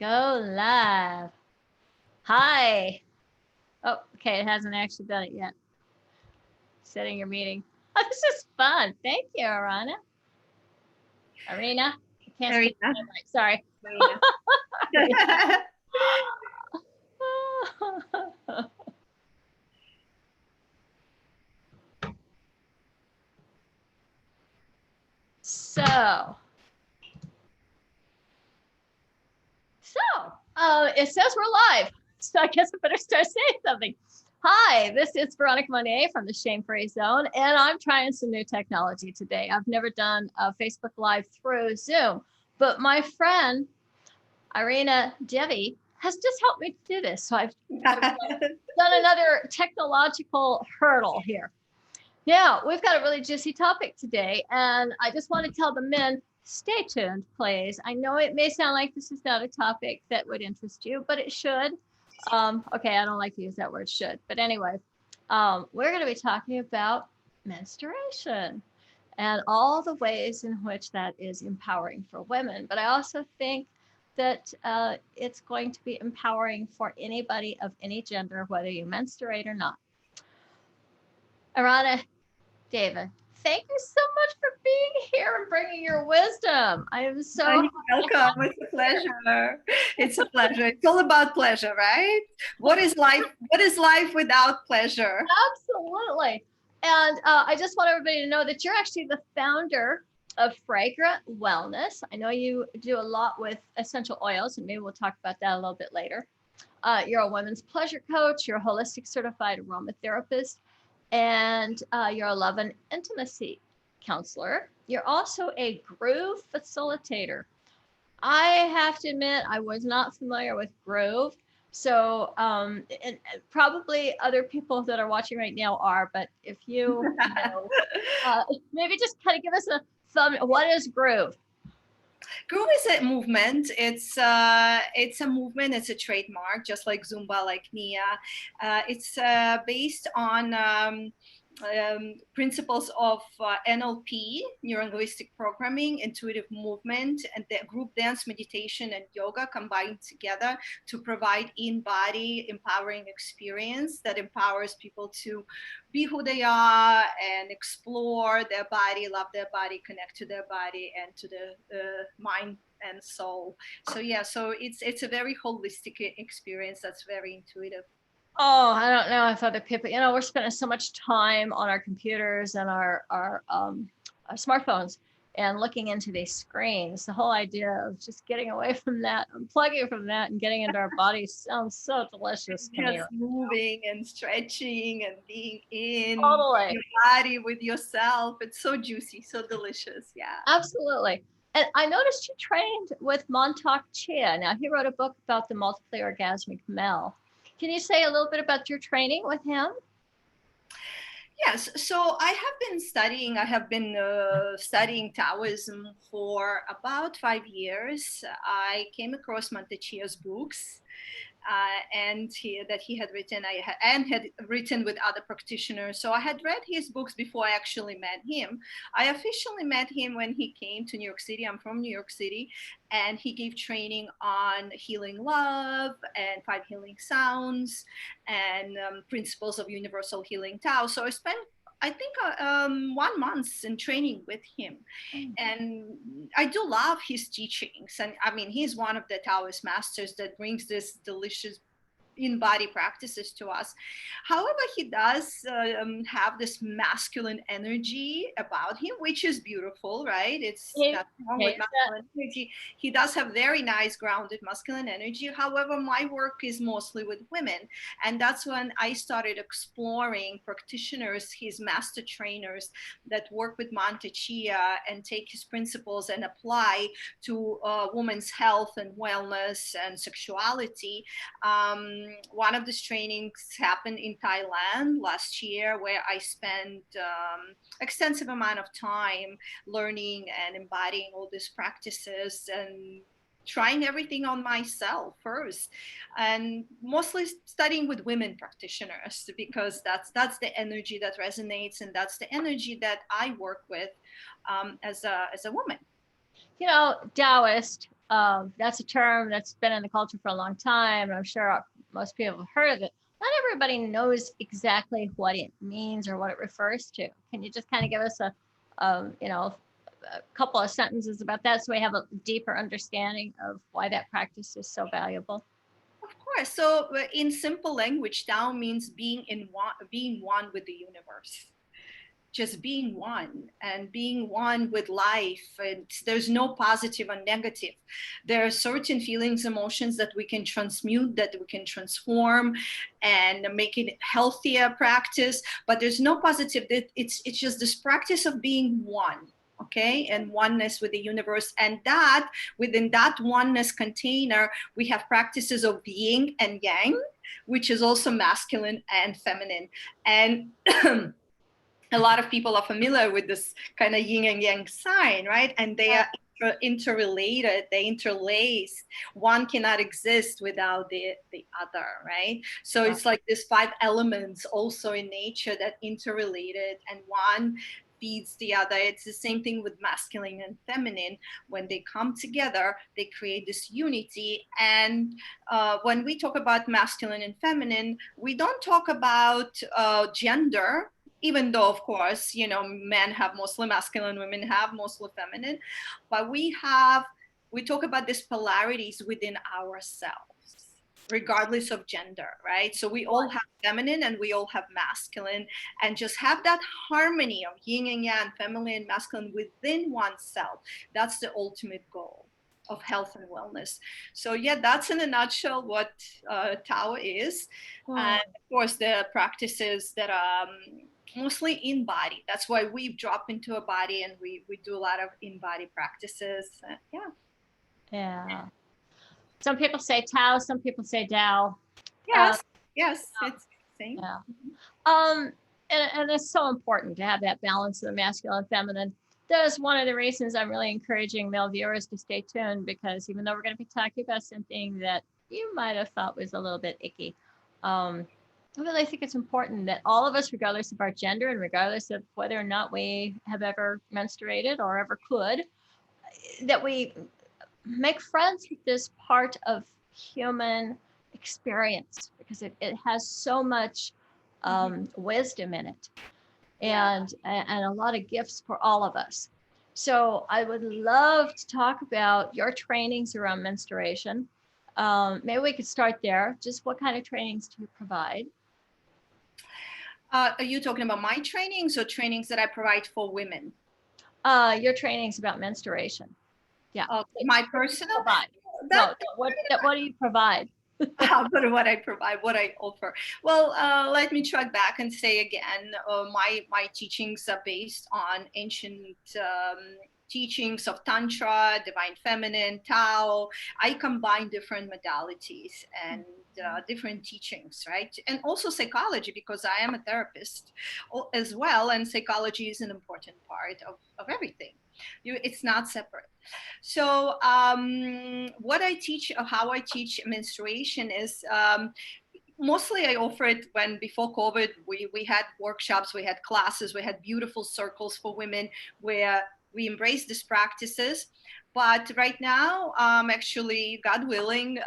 Go live. Hi. Oh, okay. It hasn't actually done it yet. Setting your meeting. Oh, this is fun. Thank you, Irina. Irina. I can't speak. Irina. Sorry. Irina. So it says we're live. So I guess I better start saying something. Hi, this is Veronica Monet from the Shame Free Zone, and I'm trying some new technology today. I've never done a Facebook Live through Zoom, but my friend Irina Devi has just helped me do this. So I've done another technological hurdle here. Now, we've got a really juicy topic today, and I just want to tell the men, stay tuned, please. I know it may sound like this is not a topic that would interest you, but it should. Okay, I don't like to use that word should, but anyway, we're going to be talking about menstruation and all the ways in which that is empowering for women. But I also think that it's going to be empowering for anybody of any gender, whether you menstruate or not. Irina Devi, thank you so much for being here and bringing your wisdom. I am so welcome. It's a pleasure. It's a pleasure. It's all about pleasure, right? What is life? What is life without pleasure? Absolutely. And I just want everybody to know that you're actually the founder of Fragrant Wellness. I know you do a lot with essential oils, and maybe we'll talk about that a little bit later. You're a women's pleasure coach. You're a holistic certified aromatherapist, and you're a love and intimacy counselor. You're also a groove facilitator. I have to admit, I was not familiar with groove. So, and probably other people that are watching right now are, but if you know, maybe just kind of give us a thumb. What is groove? Groove is a movement. It's a movement. It's a trademark, just like Zumba, like Nia. It's based on principles of NLP, neuro-linguistic programming, intuitive movement, and the group dance, meditation, and yoga combined together to provide in-body empowering experience that empowers people to be who they are and explore their body, love their body, connect to their body and to the mind and soul. So yeah, so it's a very holistic experience that's very intuitive. Oh, I don't know if other people, we're spending so much time on our computers and our smartphones and looking into these screens. The whole idea of just getting away from that, unplugging from that, and getting into our bodies sounds so delicious to me. Just moving and stretching and being in Totally. your body with yourself. It's so juicy, so delicious. Yeah. Absolutely. And I noticed you trained with Mutuk Chia. Now, he wrote a book about the multiply orgasmic male. Can you say a little bit about your training with him? Yes, so I have been studying Taoism for about 5 years. I came across Mutuk Chia's books, and that he had written, and had written with other practitioners. So I had read his books before I actually met him. I officially met him when he came to New York City. I'm from New York City, and he gave training on healing love and 5 healing sounds and principles of universal healing Tao. So I spent, I think, 1 month in training with him. And I do love his teachings. And I mean, he's one of the Taoist masters that brings this delicious in-body practices to us. However, he does have this masculine energy about him, which is beautiful, right? It's not wrong with masculine energy. He does have very nice grounded masculine energy. However, my work is mostly with women, and that's when I started exploring practitioners, his master trainers that work with Mutuk Chia and take his principles and apply to women's health and wellness and sexuality. One of these trainings happened in Thailand last year, where I spent extensive amount of time learning and embodying all these practices and trying everything on myself first, and mostly studying with women practitioners, because that's the energy that resonates, and that's the energy that I work with as a woman. Taoist That's a term that's been in the culture for a long time. I'm sure most people have heard of it. Not everybody knows exactly what it means or what it refers to. Can you just kind of give us a couple of sentences about that so we have a deeper understanding of why that practice is so valuable? Of course. So in simple language, Tao means being one with the universe. Just being one and being one with life. And there's no positive or negative. There are certain feelings, emotions that we can transmute, that we can transform and make it healthier practice. But there's no positive. It's just this practice of being one. Okay, and oneness with the universe, and that within that oneness container, we have practices of yin and yang, which is also masculine and feminine. And a lot of people are familiar with this kind of yin and yang sign, right? And they are interrelated, they interlace. One cannot exist without the other, right? So it's like these 5 elements also in nature that interrelated, and one feeds the other. It's the same thing with masculine and feminine. When they come together, they create this unity. And when we talk about masculine and feminine, we don't talk about gender, even though, of course, men have mostly masculine, women have mostly feminine, but we talk about these polarities within ourselves, regardless of gender, right? So we all have feminine and we all have masculine, and just have that harmony of yin and yang, feminine and masculine within oneself. That's the ultimate goal of health and wellness. So yeah, that's in a nutshell what Tao is. And of course, the practices that are mostly in body. That's why we drop into a body, and we do a lot of in body practices. Yeah. Some people say Tao, some people say Tao. Yes, it's the same. Yeah. And it's so important to have that balance of the masculine and feminine. That's one of the reasons I'm really encouraging male viewers to stay tuned, because even though we're going to be talking about something that you might have thought was a little bit icky, I really think it's important that all of us, regardless of our gender and regardless of whether or not we have ever menstruated or ever could, that we make friends with this part of human experience, because it has so much wisdom in it, and a lot of gifts for all of us. So I would love to talk about your trainings around menstruation. Maybe we could start there. Just what kind of trainings do you provide? Are you talking about my trainings or trainings that I provide for women? Your trainings about menstruation. Yeah. My personal? What do you provide? What I provide, what I offer. Well, let me track back and say again, my teachings are based on ancient teachings of Tantra, Divine Feminine, Tao. I combine different modalities and different teachings, right? And also psychology, because I am a therapist as well, and psychology is an important part of everything. It's not separate. So what I teach, or how I teach menstruation is mostly I offer it when before COVID, we had workshops, we had classes, we had beautiful circles for women where we embrace these practices. But right now, actually, God willing,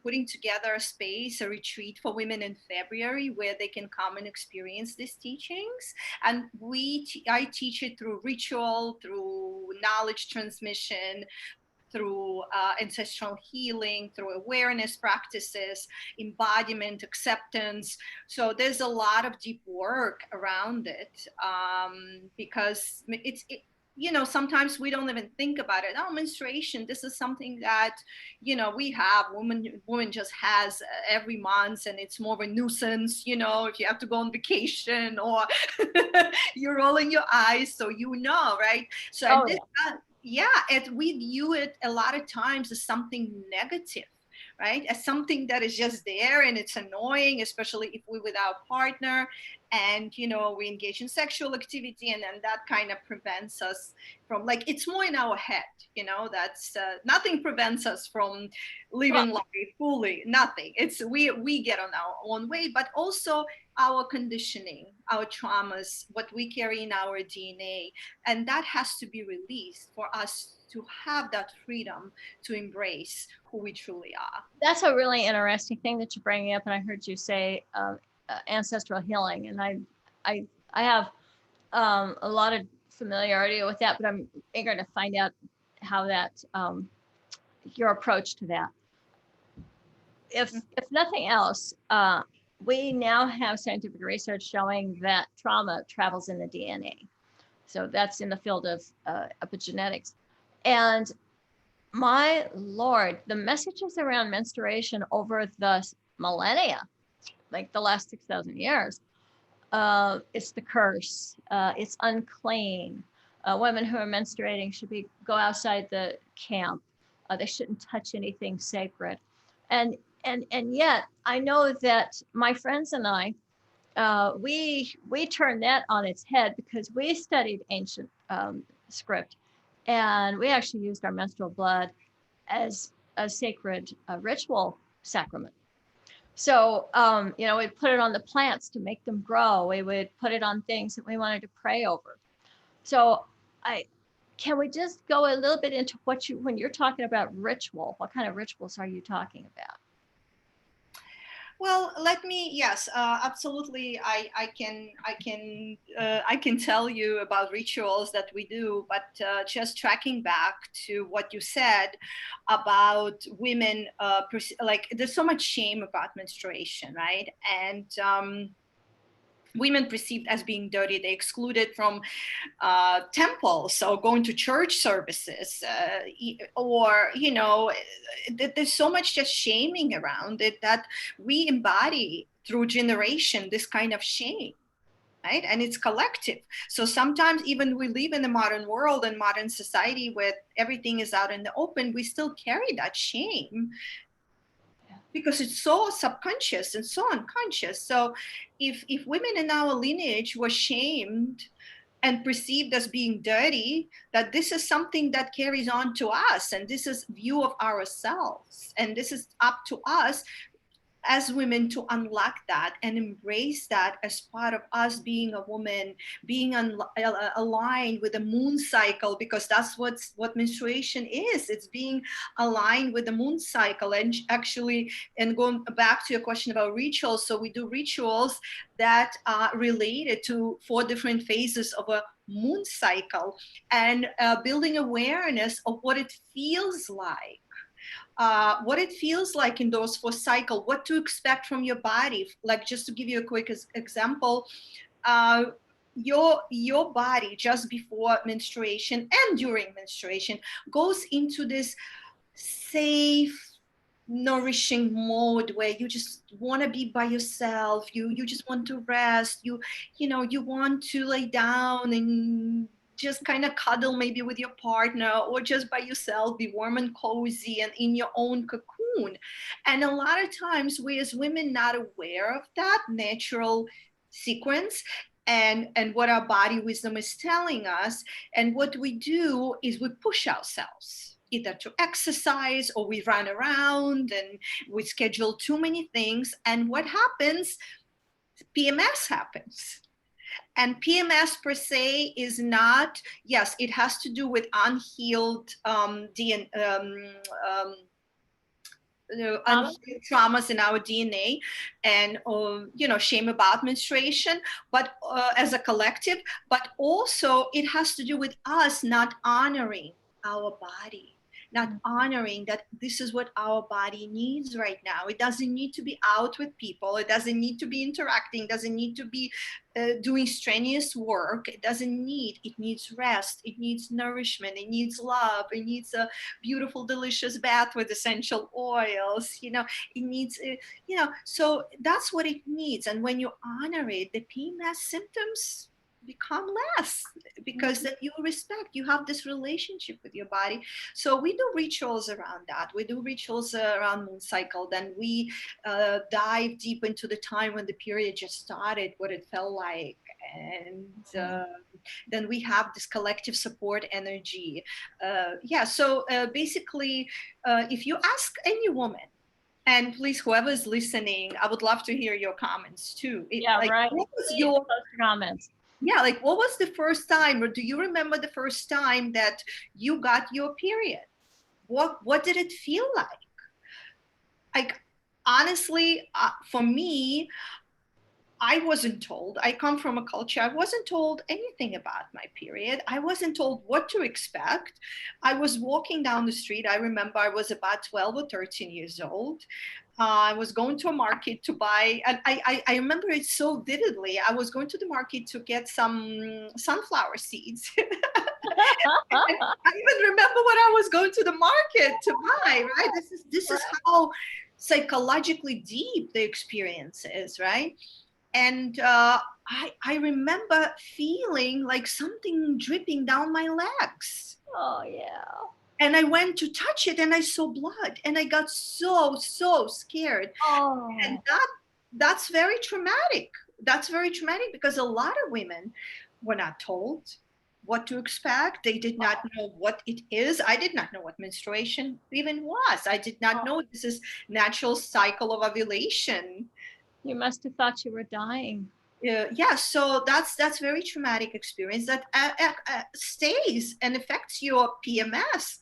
putting together a space, a retreat for women in February where they can come and experience these teachings. And I teach it through ritual, through knowledge transmission, through ancestral healing, through awareness practices, embodiment, acceptance. So there's a lot of deep work around it, because sometimes we don't even think about it. Oh, menstruation, this is something that, we have, woman just has every month, and it's more of a nuisance, if you have to go on vacation or you're rolling your eyes, so right? So we view it a lot of times as something negative, right? As something that is just there and it's annoying, especially if we're with our partner and, we engage in sexual activity, and then that kind of prevents us from, it's more in our head, that's nothing prevents us from living life fully, nothing. It's we get on our own way, but also our conditioning, our traumas, what we carry in our DNA, and that has to be released for us to have that freedom to embrace who we truly are. That's a really interesting thing that you're bringing up, and I heard you say ancestral healing, and I have a lot of familiarity with that, but I'm eager to find out how that your approach to that. If nothing else, we now have scientific research showing that trauma travels in the DNA. So that's in the field of epigenetics. And my Lord, the messages around menstruation over the millennia, like the last 6,000 years, it's the curse, it's unclean. Women who are menstruating should go outside the camp. They shouldn't touch anything sacred. And yet I know that my friends and I, we turned that on its head because we studied ancient script, and we actually used our menstrual blood as a sacred ritual sacrament. So, we'd put it on the plants to make them grow. We would put it on things that we wanted to pray over. So can we just go a little bit into when you're talking about ritual, what kind of rituals are you talking about? Well, yes, absolutely. I can tell you about rituals that we do, but just tracking back to what you said about women, like there's so much shame about menstruation, right? And women perceived as being dirty, they excluded from temples or going to church services, or there's so much just shaming around it that we embody through generation this kind of shame, right? And it's collective. So sometimes even we live in the modern world and modern society where everything is out in the open, we still carry that shame because it's so subconscious and so unconscious. So if women in our lineage were shamed and perceived as being dirty, that this is something that carries on to us, and this is view of ourselves, and this is up to us as women to unlock that and embrace that as part of us being a woman, being aligned with the moon cycle, because that's what menstruation is. It's being aligned with the moon cycle. And actually, and going back to your question about rituals, so we do rituals that are related to 4 different phases of a moon cycle, and building awareness of what it feels like. What it feels like in those 4 cycles, what to expect from your body. Like, just to give you a quick example, your body just before menstruation and during menstruation goes into this safe, nourishing mode where you just want to be by yourself. You just want to rest. You want to lay down and just kind of cuddle maybe with your partner, or just by yourself, be warm and cozy and in your own cocoon. And a lot of times we as women not aware of that natural sequence and what our body wisdom is telling us. And what we do is we push ourselves either to exercise, or we run around and we schedule too many things. And what happens? PMS happens. And PMS per se is not, yes, it has to do with unhealed traumas in our DNA, and shame about menstruation, but as a collective. But also it has to do with us not honoring our body, not honoring that this is what our body needs right now. It doesn't need to be out with people. It doesn't need to be interacting. Doesn't need to be doing strenuous work. It needs rest. It needs nourishment. It needs love. It needs a beautiful, delicious bath with essential oils. It needs, so that's what it needs. And when you honor it, the PMS symptoms become less, because that you respect, you have this relationship with your body. So we do rituals around that. We do rituals around moon cycle. Then we dive deep into the time when the period just started, what it felt like. And then we have this collective support energy. So basically, if you ask any woman, and please, whoever is listening, I would love to hear your comments too. Right. What was your comments? Yeah, like what was the first time, or do you remember the first time that you got your period? What did it feel like? Like honestly, for me, I wasn't told. I come from a culture, I wasn't told anything about my period. I wasn't told what to expect. I was walking down the street. I remember I was about 12 or 13 years old. I was going to a market to buy, and I remember it so vividly. I was going to the market to get some sunflower seeds. I even remember when I was going to the market to buy, right? This is how psychologically deep the experience is, right? And I remember feeling like something dripping down my legs. Oh yeah. And I went to touch it and I saw blood and I got so scared. And Oh. that's very traumatic. That's very traumatic because a lot of women were not told what to expect. They did not know what it is. I did not know what menstruation even was. I did not know this is natural cycle of ovulation. You must have thought you were dying. Yeah, so that's very traumatic experience that stays and affects your PMS,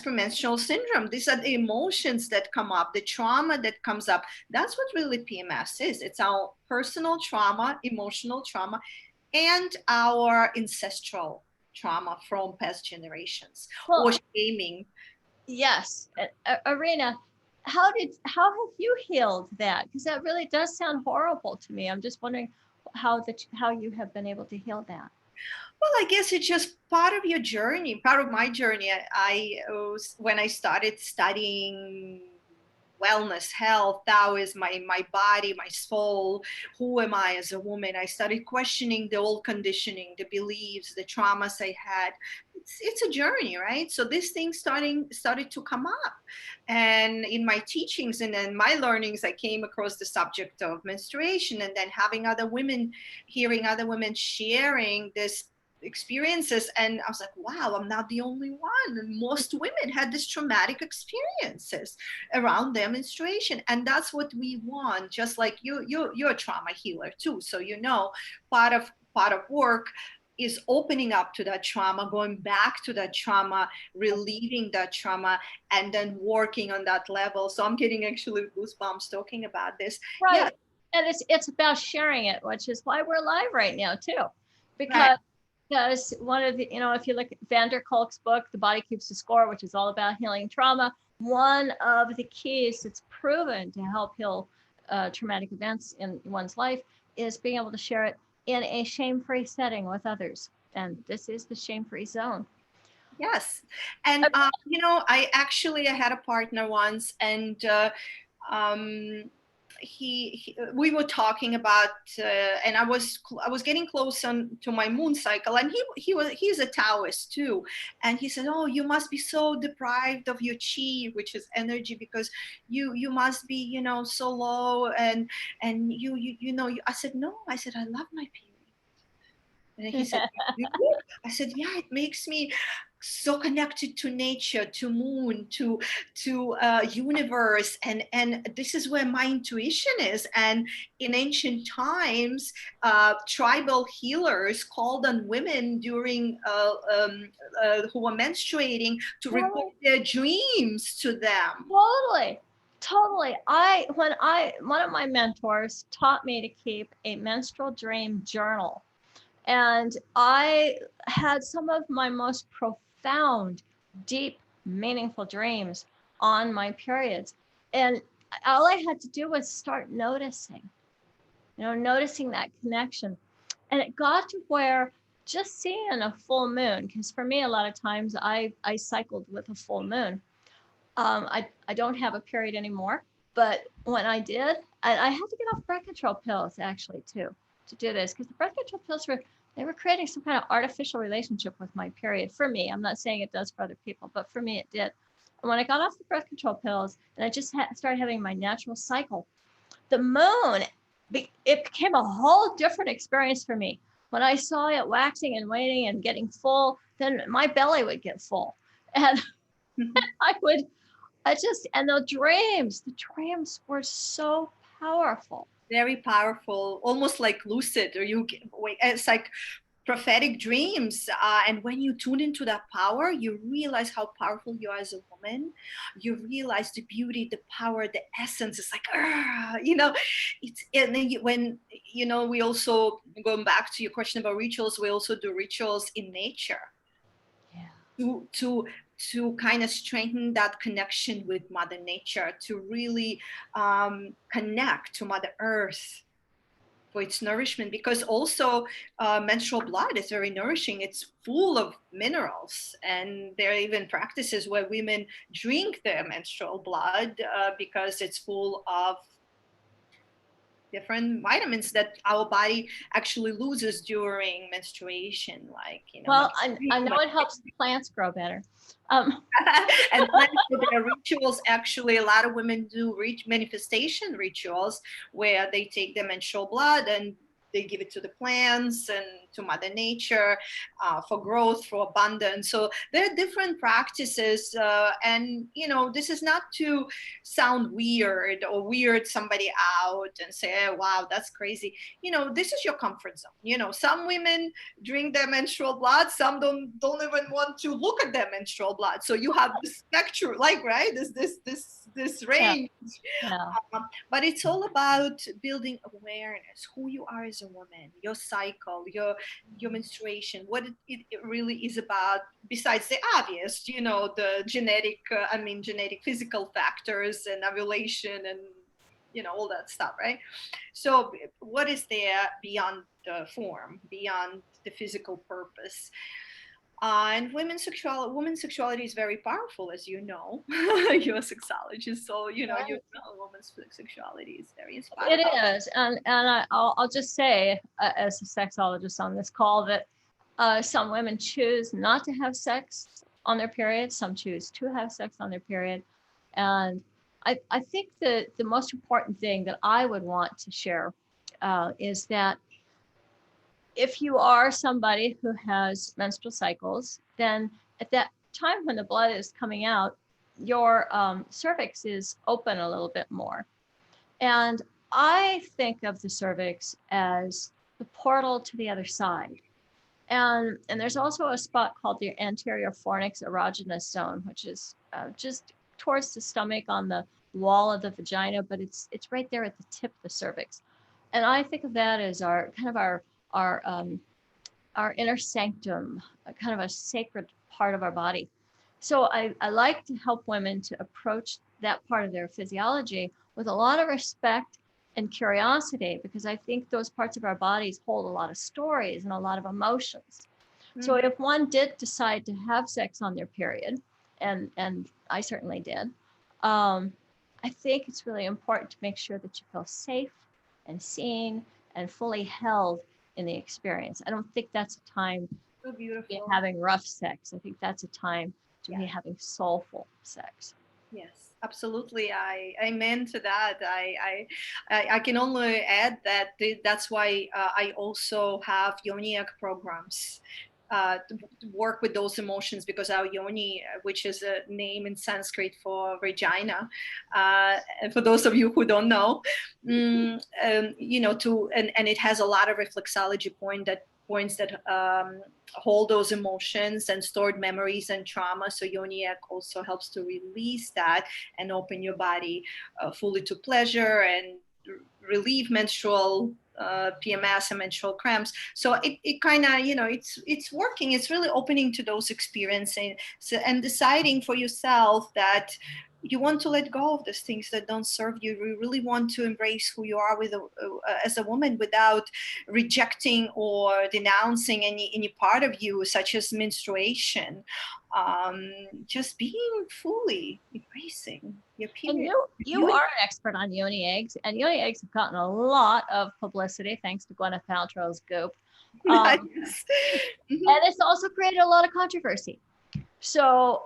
premenstrual syndrome. These are the emotions that come up, the trauma that comes up. That's what really PMS is. It's our personal trauma, emotional trauma, and our ancestral trauma from past generations, or Well, shaming. yes. Irina, how have you healed that? Because that really does sound horrible to me. I'm just wondering how you have been able to heal that. Well, I guess it's just part of your journey, part of my journey. When I started studying wellness, health, Taoism, my body, my soul, who am I as a woman? I started questioning the old conditioning, the beliefs, the traumas I had. It's a journey, right? So this thing started to come up. And in my teachings and in my learnings, I came across the subject of menstruation, and then having other women, hearing other women sharing this experiences, and I was like, wow, I'm not the only one. And most women had these traumatic experiences around their menstruation, and that's what we want. Just like you're a trauma healer too, so part of work is opening up to that trauma, going back to that trauma, relieving that trauma, and then working on that level. So I'm getting actually goosebumps talking about this. Right. Yeah, And it's about sharing it, which is why we're live right now too. right. Because one of the, if you look at Vander Kolk's book, The Body Keeps the Score, which is all about healing trauma, one of the keys that's proven to help heal traumatic events in one's life is being able to share it in a shame-free setting with others. And this is the shame-free zone. Yes. And, I had a partner once, and um, we were talking about, and I was getting close to my moon cycle, and he's a Taoist too. And he said, oh, you must be so deprived of your chi, which is energy, because you must be, so low. And I said, no, I said, I love my period. And he said, you do? I said, yeah, it makes me so connected to nature, to moon, to universe, and this is where my intuition is. And in ancient times, tribal healers called on women during who were menstruating to report their dreams to them. Totally. One of my mentors taught me to keep a menstrual dream journal. And I had some of my most profound, deep, meaningful dreams on my periods. And all I had to do was start noticing that connection. And it got to where just seeing a full moon, because for me, a lot of times I cycled with a full moon. I don't have a period anymore, but when I did, I had to get off birth control pills actually too, to do this, because the birth control pills were creating some kind of artificial relationship with my period for me. I'm not saying it does for other people, but for me it did. And when I got off the birth control pills and I just started having my natural cycle, the moon, it became a whole different experience for me. When I saw it waxing and waning and getting full, then my belly would get full. And I would, and the dreams were so powerful. Very powerful, almost like lucid, or it's like prophetic dreams. And when you tune into that power, you realize how powerful you are as a woman. You realize the beauty, the power, the essence. It's like, it's, and then when, we also, going back to your question about rituals, we also do rituals in nature. Yeah. To kind of strengthen that connection with Mother Nature, to really connect to Mother Earth for its nourishment, because also menstrual blood is very nourishing. It's full of minerals, and there are even practices where women drink their menstrual blood because it's full of different vitamins that our body actually loses during menstruation, like Well, I know it helps plants grow better. And so there are rituals. Actually, a lot of women do manifestation rituals where they take their menstrual blood and they give it to the plants and to Mother Nature for growth, for abundance. So there are different practices, and this is not to sound weird or weird somebody out and say, oh, "Wow, that's crazy." This is your comfort zone. Some women drink their menstrual blood. Some don't even want to look at their menstrual blood. So you have this spectrum, like, right? This range. Yeah. But it's all about building awareness, who you are as a woman, your cycle, your menstruation, what it really is about, besides the obvious, the genetic physical factors and ovulation and all that stuff, right? So what is there beyond the form, beyond the physical purpose? And women's sexuality is very powerful, as you know. You're a sexologist, so women's sexuality is very inspiring. It is, and I'll just say, as a sexologist on this call, that some women choose not to have sex on their period. Some choose to have sex on their period, and I think that the most important thing that I would want to share is that if you are somebody who has menstrual cycles, then at that time when the blood is coming out, your cervix is open a little bit more. And I think of the cervix as the portal to the other side. And there's also a spot called the anterior fornix erogenous zone, which is just towards the stomach on the wall of the vagina, but it's right there at the tip of the cervix. And I think of that as our inner sanctum, kind of a sacred part of our body. So I like to help women to approach that part of their physiology with a lot of respect and curiosity, because I think those parts of our bodies hold a lot of stories and a lot of emotions. Mm-hmm. So if one did decide to have sex on their period, and I certainly did, I think it's really important to make sure that you feel safe and seen and fully held in the experience. I don't think that's a time to be having rough sex. I think that's a time to be having soulful sex. Yes, absolutely. Amen to that. I can only add that that's why I also have Yoni programs to work with those emotions, because our Yoni, which is a name in Sanskrit for vagina, and for those of you who don't know, and it has a lot of reflexology points that hold those emotions and stored memories and trauma. So Yoniak also helps to release that and open your body fully to pleasure and relieve menstrual PMS and menstrual cramps. So it kind of, it's working. It's really opening to those experiences and deciding for yourself that you want to let go of those things that don't serve you. You really want to embrace who you are as a woman, without rejecting or denouncing any part of you, such as menstruation. Just being fully embracing your period. And you are an expert on Yoni eggs, and Yoni eggs have gotten a lot of publicity thanks to Gwyneth Paltrow's Goop. Nice. And it's also created a lot of controversy. So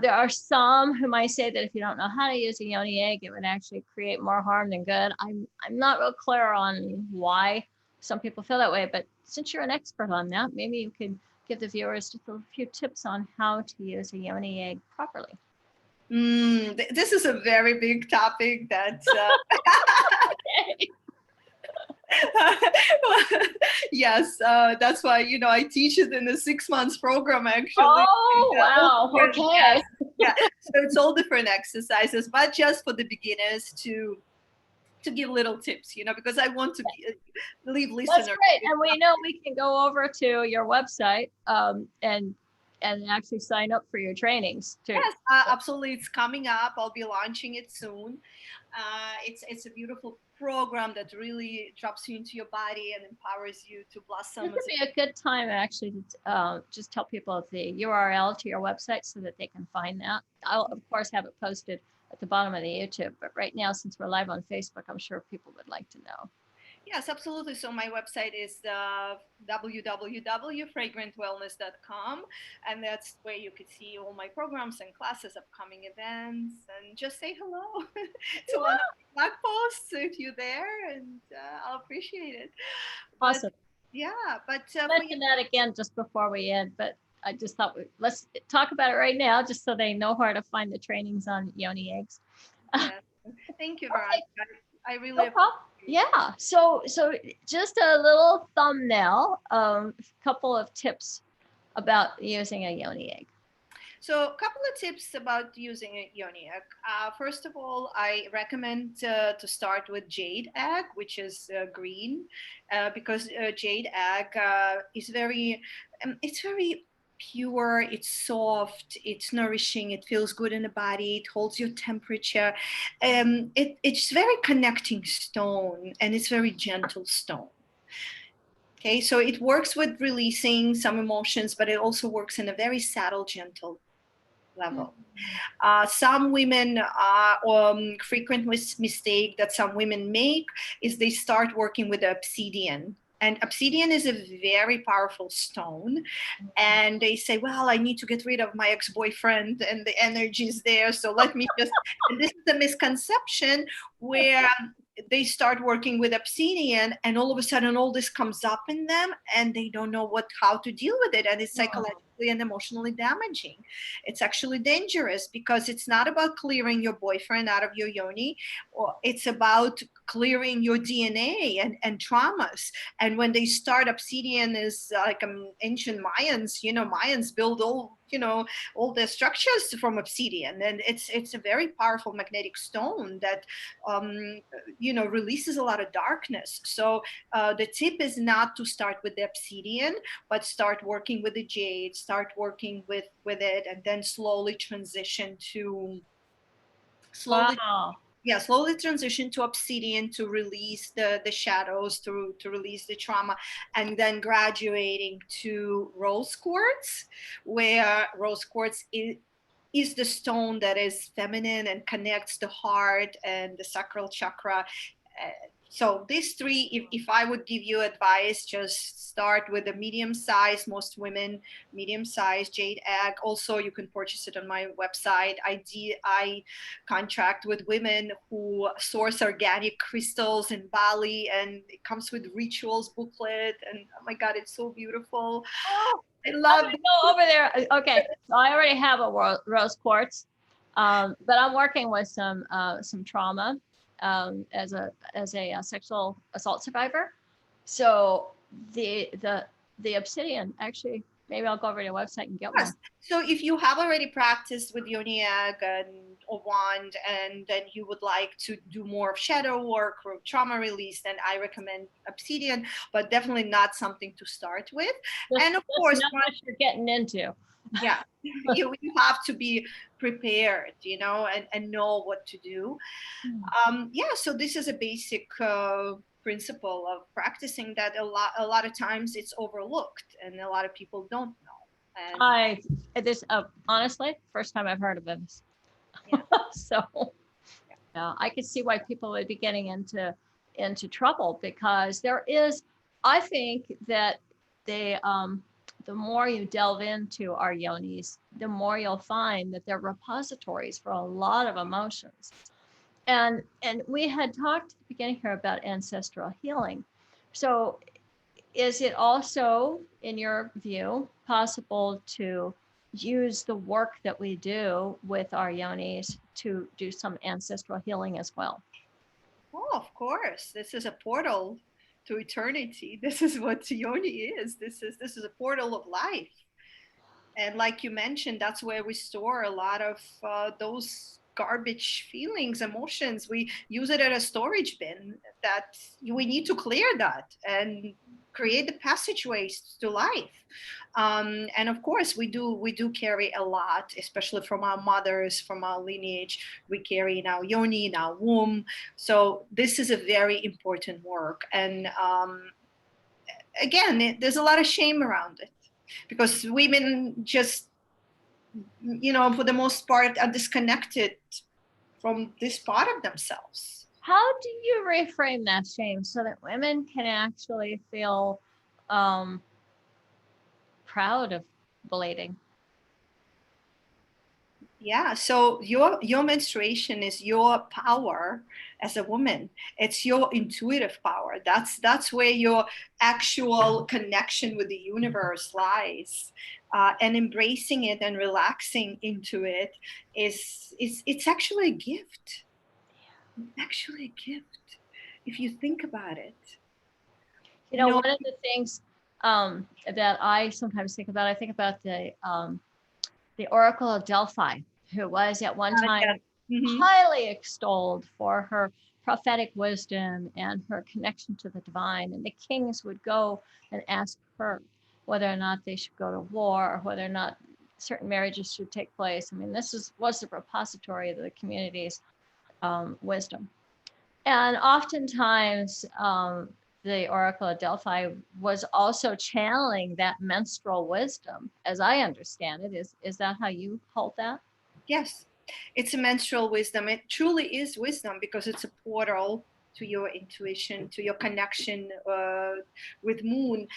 there are some who might say that if you don't know how to use a Yoni egg, it would actually create more harm than good. I'm not real clear on why some people feel that way, but since you're an expert on that, maybe you could give the viewers just a few tips on how to use a Yoni egg properly. This is a very big topic that yes, that's why, I teach it in a 6 months program actually. Oh, wow. Okay. Yeah, so it's all different exercises, but just for the beginners to give little tips, because I want to leave listeners. That's great. And we know we can go over to your website and actually sign up for your trainings too. Yes, absolutely. It's coming up. I'll be launching it soon. It's a beautiful program that really drops you into your body and empowers you to blossom. This would be a good time actually to just tell people the URL to your website so that they can find that. I'll of course have it posted at the bottom of the YouTube, but right now, since we're live on Facebook, I'm sure people would like to know. Yes, absolutely. So my website is www.fragrantwellness.com, and that's where you could see all my programs and classes, upcoming events, and just say hello to one of the blog posts if you're there, and I'll appreciate it. Awesome. But mention that again just before we end, but I just thought let's talk about it right now, just so they know where to find the trainings on Yoni eggs. Yeah. Thank you, Veronica. I really yeah. So just a little thumbnail, a couple of tips about using a Yoni egg. So a couple of tips about using a Yoni egg. First of all, I recommend to start with jade egg, which is green, because jade egg is it's very pure, it's soft, it's nourishing, it feels good in the body, it holds your temperature. It's very connecting stone, and it's very gentle stone. Okay, so it works with releasing some emotions, but it also works in a very subtle, gentle level. Some women frequent mistake that some women make is they start working with obsidian. And obsidian is a very powerful stone. And they say, well, I need to get rid of my ex-boyfriend and the energy is there. So let me just, and this is a misconception where they start working with obsidian and all of a sudden all this comes up in them and they don't know how to deal with it. And it's psychologically and emotionally damaging. It's actually dangerous because it's not about clearing your boyfriend out of your yoni, or it's about clearing your DNA and traumas. And when they start, obsidian is like ancient Mayans, Mayans build all their structures from obsidian, and it's a very powerful magnetic stone that releases a lot of darkness. So the tip is not to start with the obsidian, but start working with the jade, start working with it, and then slowly transition to slowly transition to obsidian to release the shadows, to release the trauma, and then graduating to rose quartz, where rose quartz is the stone that is feminine and connects the heart and the sacral chakra. So these three, if I would give you advice, just start with a medium size, most women, medium size jade egg. Also, you can purchase it on my website. I contract with women who source organic crystals in Bali, and it comes with rituals booklet. And oh my God, it's so beautiful. I love it. Go over there. Okay, so I already have a rose quartz, but I'm working with some trauma. As a sexual assault survivor, so the obsidian, actually, maybe I'll go over to your website and get one. So if you have already practiced with Yoni egg or wand, and then you would like to do more of shadow work or trauma release, then I recommend obsidian, but definitely not something to start with. And of course, not what you're getting into. Yeah, you have to be prepared, and know what to do. So this is a basic principle of practicing that a lot of times it's overlooked and a lot of people don't know. And honestly, first time I've heard of this. Yeah. So I could see why people would be getting into trouble, because there is, I think that the more you delve into our yonis, the more you'll find that they're repositories for a lot of emotions. And we had talked at the beginning here about ancestral healing. So is it also, in your view, possible to use the work that we do with our yonis to do some ancestral healing as well. Oh, of course. This is a portal to eternity. This is what Yoni is. This is a portal of life. And like you mentioned, that's where we store a lot of those garbage feelings, emotions. We use it as a storage bin that we need to clear that and create the passageways to life. And of course, we do carry a lot, especially from our mothers, from our lineage. We carry in our yoni, in our womb. So this is a very important work. And again, there's a lot of shame around it because women just, for the most part, are disconnected from this part of themselves. How do you reframe that shame so that women can actually feel proud of bleeding? Yeah, so your menstruation is your power as a woman. It's your intuitive power. That's where your actual connection with the universe lies. And embracing it and relaxing into it is it's actually a gift. Actually a gift if you think about it. One of the things that I sometimes think about, I think about the Oracle of Delphi, who was at one time highly extolled for her prophetic wisdom and her connection to the divine. And the kings would go and ask her whether or not they should go to war or whether or not certain marriages should take place. I mean, was the repository of the community's wisdom. And oftentimes, the Oracle of Delphi was also channeling that menstrual wisdom, as I understand it. Is that how you hold that? Yes, it's a menstrual wisdom. It truly is wisdom because it's a portal to your intuition, to your connection with moon.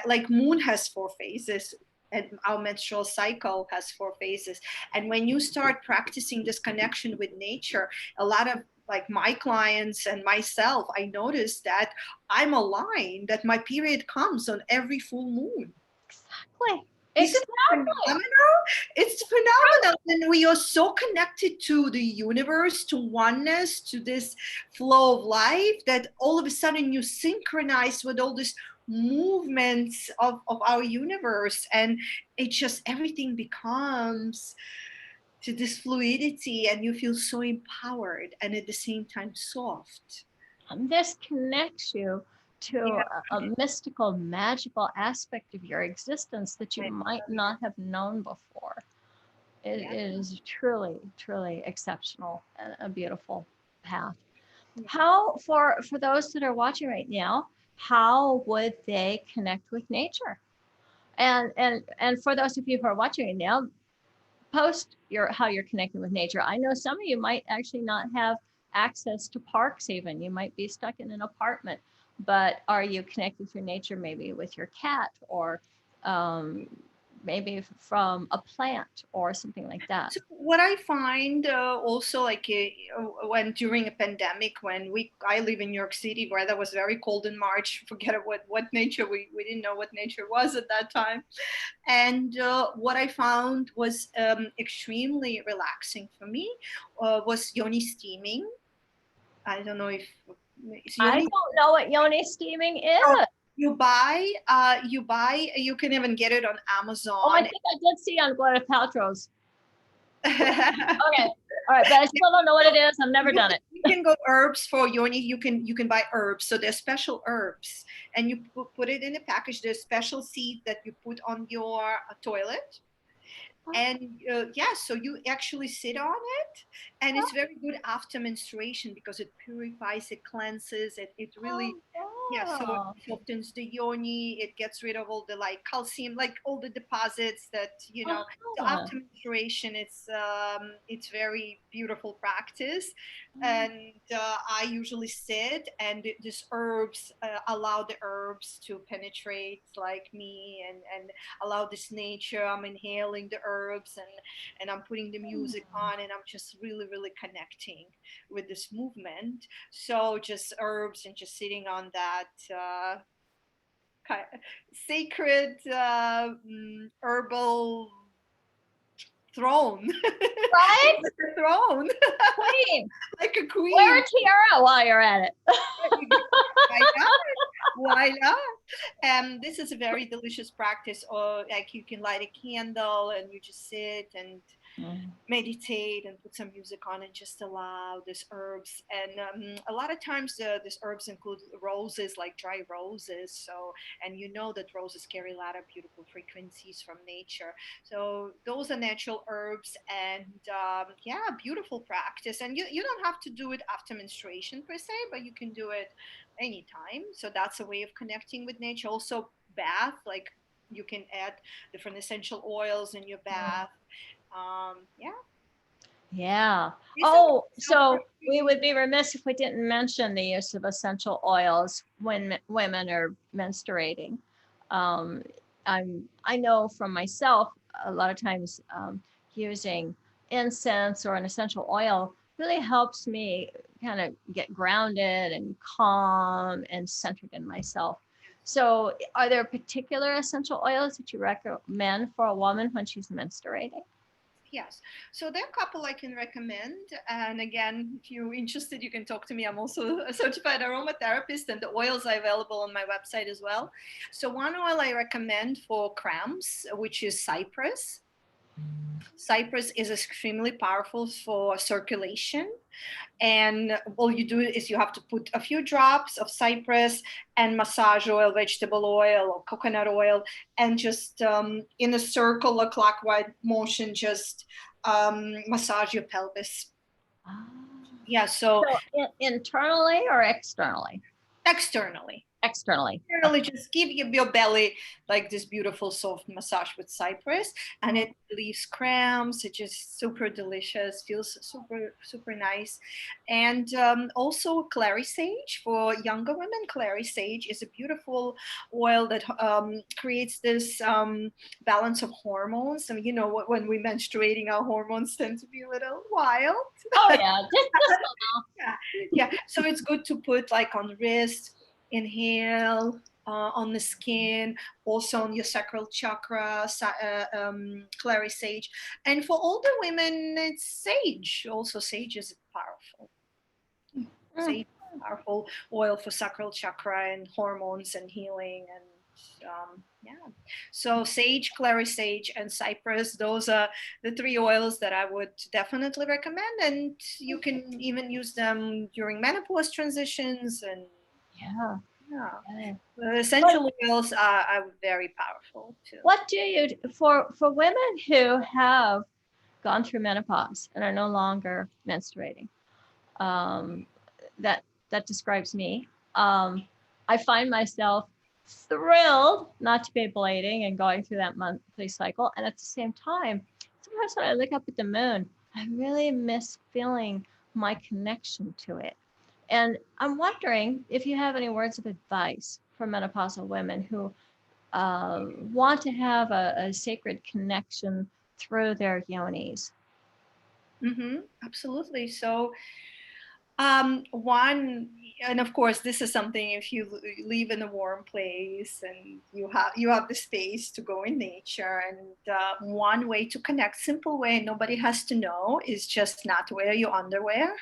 Like moon has 4 phases, and our menstrual cycle has 4 phases. And when you start practicing this connection with nature, a lot of like my clients and myself, I noticed that I'm aligned, that my period comes on every full moon. Exactly. Isn't it phenomenal? It's phenomenal. And we are so connected to the universe, to oneness, to this flow of life that all of a sudden you synchronize with all these movements of our universe. And it just, everything becomes to this fluidity and you feel so empowered and at the same time soft. This connects you to a mystical, magical aspect of your existence that you might not have known before. It is truly, truly exceptional and a beautiful path. How, for those that are watching right now, how would they connect with nature? And for those of you who are watching right now, post how you're connecting with nature. I know some of you might actually not have access to parks even. You might be stuck in an apartment, but are you connected through nature, maybe with your cat or maybe from a plant or something like that? So what I find also like when during a pandemic, when I live in New York City, where that was very cold in March, forget what nature, we didn't know what nature was at that time. And what I found was extremely relaxing for me was yoni steaming. I don't know if I don't know what yoni steaming is. You can even get it on Amazon. Oh, I think I did see on Gwyneth Paltrow's. Okay, all right, but I still don't know what it is. I've never done it. You can go herbs for yoni. You can buy herbs. So there's special herbs, and you put it in a package. There's special seed that you put on your toilet. And so you actually sit on it, and it's very good after menstruation because it purifies, it cleanses, it really so it softens the yoni, it gets rid of all the like calcium, like all the deposits that so after menstruation it's very beautiful practice. And I usually sit, and these herbs allow the herbs to penetrate like me, and allow this nature. I'm inhaling the herbs, and I'm putting the music on, and I'm just really, really connecting with this movement. So just herbs and just sitting on that sacred herbal throne. Right? Like a throne. Queen. Like a queen. Wear a tiara while you're at it. Why not? Why not? This is a very delicious practice. Or like you can light a candle and you just sit and meditate and put some music on and just allow these herbs. And a lot of times these herbs include roses, like dry roses. So, and you know that roses carry a lot of beautiful frequencies from nature. So those are natural herbs, and yeah, beautiful practice. And you don't have to do it after menstruation per se, but you can do it anytime. So that's a way of connecting with nature. Also, bath, like you can add different essential oils in your bath. Yeah. Yeah. These are Oh, so we very- would be remiss if we didn't mention the use of essential oils when women are menstruating. Um, I know from myself, a lot of times using incense or an essential oil really helps me kind of get grounded and calm and centered in myself. So, are there particular essential oils that you recommend for a woman when she's menstruating? Yes. So there are a couple I can recommend. And again, if you're interested, you can talk to me. I'm also a certified aromatherapist, and the oils are available on my website as well. So one oil I recommend for cramps, which is cypress. Cypress is extremely powerful for circulation. And all you do is you have to put a few drops of cypress and massage oil, vegetable oil, or coconut oil, and just in a circle, a clockwise motion, just massage your pelvis. Ah. Yeah, so Internally or externally? externally. Externally. Really just give your belly like this beautiful soft massage with cypress, and it relieves cramps. It's just super delicious, feels super nice. And also clary sage for younger women. Clary sage is a beautiful oil that creates this balance of hormones. And you know, when we're menstruating, our hormones tend to be a little wild. Oh yeah, just Yeah, yeah. So it's good to put like on the wrist, inhale, on the skin, also on your sacral chakra, clary sage. And for older women, it's sage. Also, sage is powerful. Sage is a powerful oil for sacral chakra and hormones and healing. And yeah, so sage, clary sage, and cypress, those are the three oils that I would definitely recommend. And you can even use them during menopause transitions. And yeah. yeah, Yeah. the essential oils are very powerful too. What do you for women who have gone through menopause and are no longer menstruating? Um, that that describes me. I find myself thrilled not to be bleeding and going through that monthly cycle, and at the same time, sometimes when I look up at the moon, I really miss feeling my connection to it. And I'm wondering if you have any words of advice for menopausal women who want to have a sacred connection through their yonis. Absolutely. So one, and of course, this is something if you live in a warm place and you have the space to go in nature. And one way to connect, simple way, nobody has to know, is just not wear your underwear.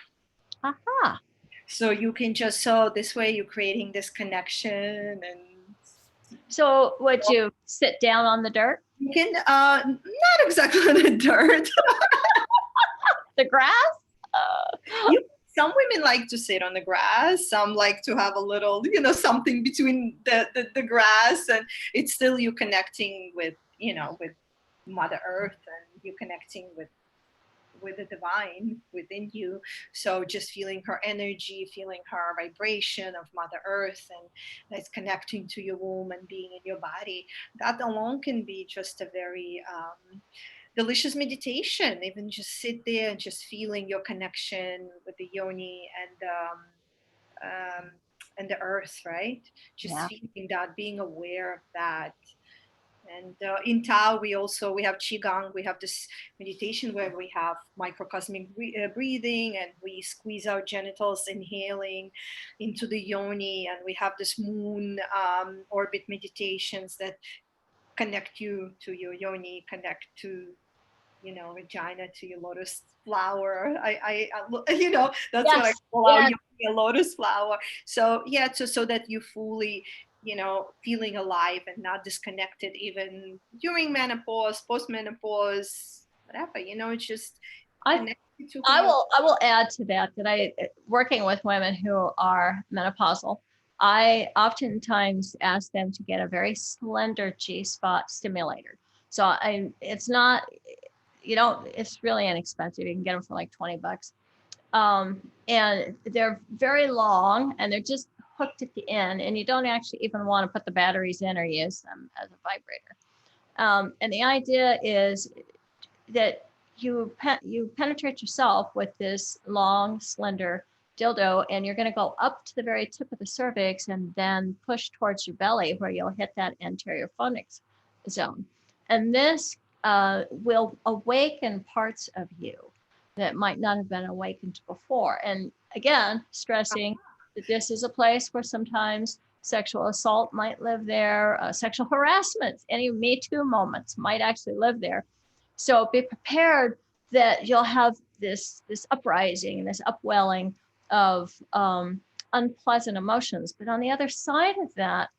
Aha. So you can just, so this way you're creating this connection. And So would you sit down on the dirt? you can not exactly on the dirt. The grass? Some women like to sit on the grass. Some like to have a little, something between the grass, and it's still you connecting with, with Mother Earth, and you connecting with the divine within you. So just feeling her energy, feeling her vibration of Mother Earth, and that's connecting to your womb and being in your body. That alone can be just a very delicious meditation. Even just sit there and just feeling your connection with the yoni and the earth, right? Just Yeah. feeling that, being aware of that. And in Tao, we have Qigong. We have this meditation where we have microcosmic breathing, and we squeeze our genitals, inhaling into the yoni. And we have this moon orbit meditations that connect you to your yoni, connect to vagina to your lotus flower. You know, that's what I Yes, call our yes. Yoni, a lotus flower. So yeah, so that you fully, feeling alive and not disconnected, even during menopause, postmenopause, whatever. It's just I connected to who you. I will add to that I working with women who are menopausal, I oftentimes ask them to get a very slender G-spot stimulator. So it's not, it's really inexpensive. You can get them for like 20 bucks. And they're very long and they're just hooked at the end, and you don't actually even want to put the batteries in or use them as a vibrator. And the idea is that you penetrate yourself with this long, slender dildo, and you're going to go up to the very tip of the cervix and then push towards your belly where you'll hit that anterior fornix zone. And this will awaken parts of you that might not have been awakened before. And again, stressing that this is a place where sometimes sexual assault might live there, sexual harassment, any Me Too moments might actually live there. So be prepared that you'll have this uprising, this upwelling of unpleasant emotions. But on the other side of that,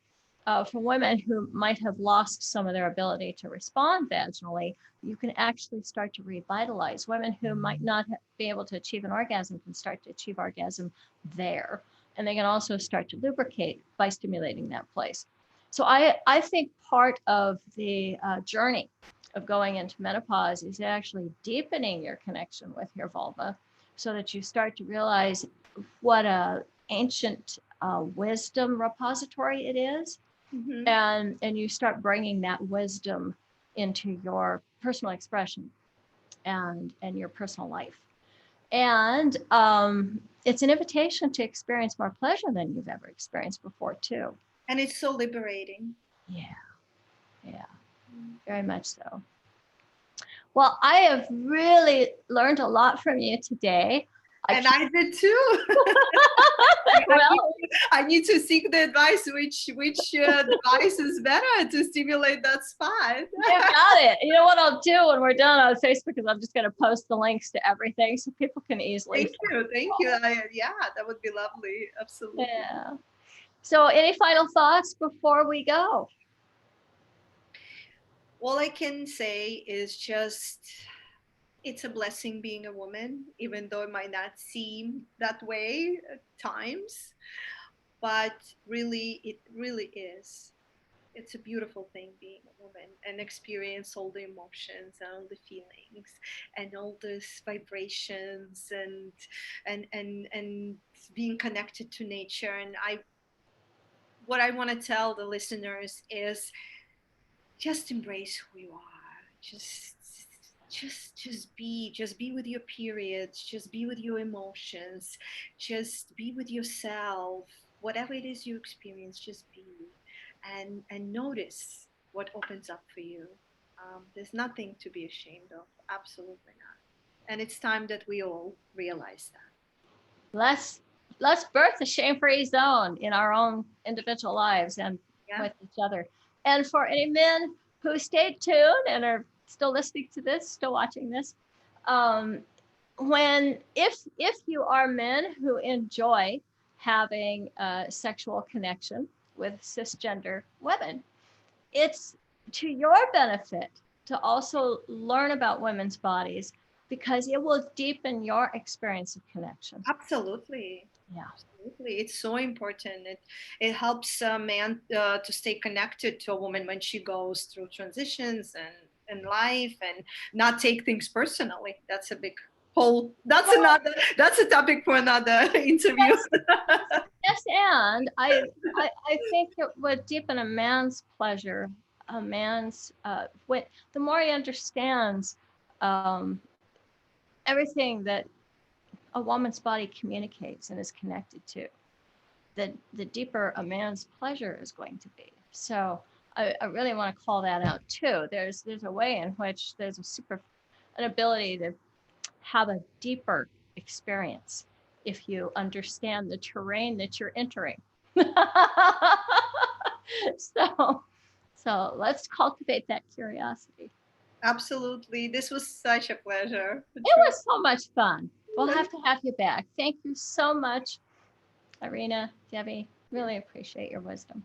for women who might have lost some of their ability to respond vaginally, you can actually start to revitalize. Women who might not be able to achieve an orgasm can start to achieve orgasm there. And they can also start to lubricate by stimulating that place. So I think part of the journey of going into menopause is actually deepening your connection with your vulva so that you start to realize what a ancient wisdom repository it is. Mm-hmm. And you start bringing that wisdom into your personal expression and your personal life. And it's an invitation to experience more pleasure than you've ever experienced before too. And it's so liberating. Yeah, yeah, very much so. Well, I have really learned a lot from you today. And I did too. Well, I need to seek the advice which device is better to stimulate that spot. you got it. You know what I'll do when we're done on Facebook is I'm just going to post the links to everything so people can easily. Thank you. Yeah, that would be lovely. Absolutely. Yeah. So, any final thoughts before we go? All I can say is just it's a blessing being a woman, even though it might not seem that way at times. But really, it really is. It's a beautiful thing being a woman and experience all the emotions and all the feelings and all these vibrations and being connected to nature. And what I want to tell the listeners is just embrace who you are. Just be with your periods, just be with your emotions, just be with yourself. Whatever it is you experience, just be and notice what opens up for you. There's nothing to be ashamed of, absolutely not. And it's time that we all realize that. Let's birth a shame-free zone in our own individual lives and Yeah. with each other. And for any men who stayed tuned and are still listening to this, still watching this, if you are men who enjoy having a sexual connection with cisgender women, it's to your benefit to also learn about women's bodies because it will deepen your experience of connection. Absolutely. Yeah. Absolutely. It's so important. It helps a man to stay connected to a woman when she goes through transitions and in life and not take things personally. That's a big whole that's a topic for another interview. Yes, yes, and I think it would deepen a man's pleasure, a man's the more he understands um, everything that a woman's body communicates and is connected to, the deeper a man's pleasure is going to be. So I really want to call that out too. There's a way in which there's an ability to have a deeper experience if you understand the terrain that you're entering. so let's cultivate that curiosity. Absolutely. This was such a pleasure. It was so much fun. We'll have to have you back. Thank you so much, Irina, Debbie. Really appreciate your wisdom.